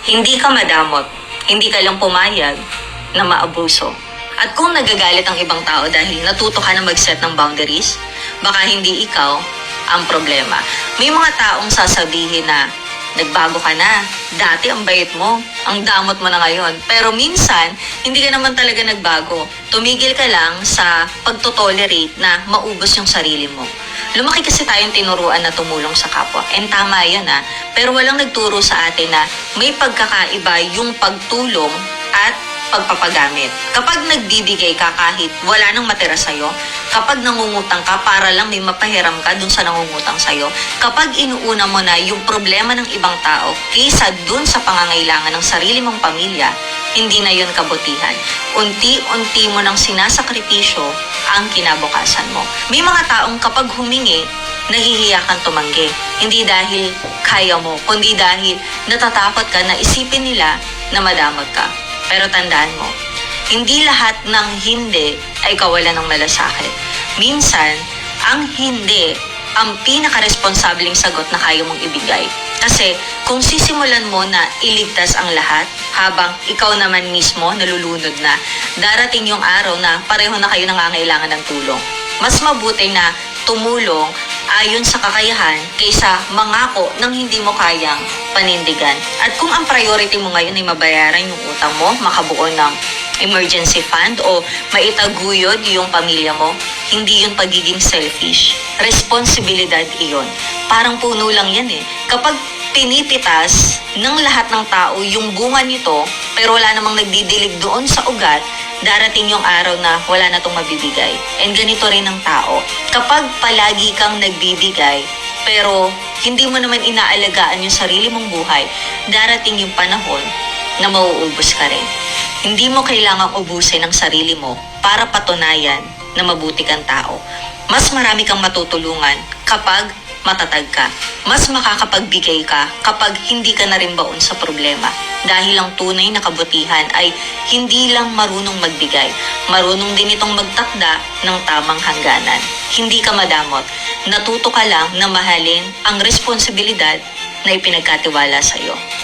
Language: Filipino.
Hindi ka madamot, hindi ka lang pumayag na maabuso. At kung nagagalit ang ibang tao dahil natuto ka na mag-set ng boundaries, baka hindi ikaw ang problema. May mga taong sasabihin na nagbago ka na, dati ang bait mo, ang damot mo na ngayon. Pero minsan, hindi ka naman talaga nagbago. Tumigil ka lang sa pagtotolerate na maubos yung sarili mo. Lumaki kasi tayong tinuruan na tumulong sa kapwa. And tama yan pero walang nagturo sa atin na may pagkakaiba yung pagtulong at pagpapagamit. Kapag nagbibigay ka kahit wala nang matira sa'yo, kapag nangungutang ka para lang may mapahiram ka dun sa nangungutang sa'yo, kapag inuuna mo na yung problema ng ibang tao kaysa dun sa pangangailangan ng sarili mong pamilya, hindi na yun kabutihan. Unti-unti mo nang sinasakripisyo ang kinabukasan mo. May mga taong kapag humingi, nahihiya kang tumanggi. Hindi dahil kaya mo, kundi dahil natatakot ka na isipin nila na madamot ka. Pero tandaan mo, hindi lahat ng hindi ay kawalan ng malasakit. Minsan, ang hindi ang pinaka-responsabling sagot na kaya mong ibigay. Kasi kung sisimulan mo na iligtas ang lahat, habang ikaw naman mismo nalulunod na, darating yung araw na pareho na kayo nangangailangan ng tulong. Mas mabuti na tumulong ayon sa kakayahan kaysa mangako ng hindi mo kayang panindigan. At kung ang priority mo ngayon ay mabayaran yung utang mo, makabuo ng emergency fund o maitaguyod yung pamilya mo, hindi yun pagiging selfish. Responsibilidad iyon. Parang puno lang yan Kapag pinipitas ng lahat ng tao yung bunga nito, pero wala namang nagdidilig doon sa ugat, darating yung araw na wala na tong mabibigay. And ganito rin ang tao. Kapag palagi kang nagbibigay, pero hindi mo naman inaalagaan yung sarili mong buhay, darating yung panahon na mauubos ka rin. Hindi mo kailangang ubusin ang sarili mo para patunayan na mabuti kang tao. Mas marami kang matutulungan kapag matatag ka. Mas makakapagbigay ka kapag hindi ka na rin baon sa problema. Dahil ang tunay na kabutihan ay hindi lang marunong magbigay, marunong din itong magtakda ng tamang hangganan. Hindi ka madamot. Natuto ka lang na mahalin ang responsibilidad na ipinagkatiwala sa iyo.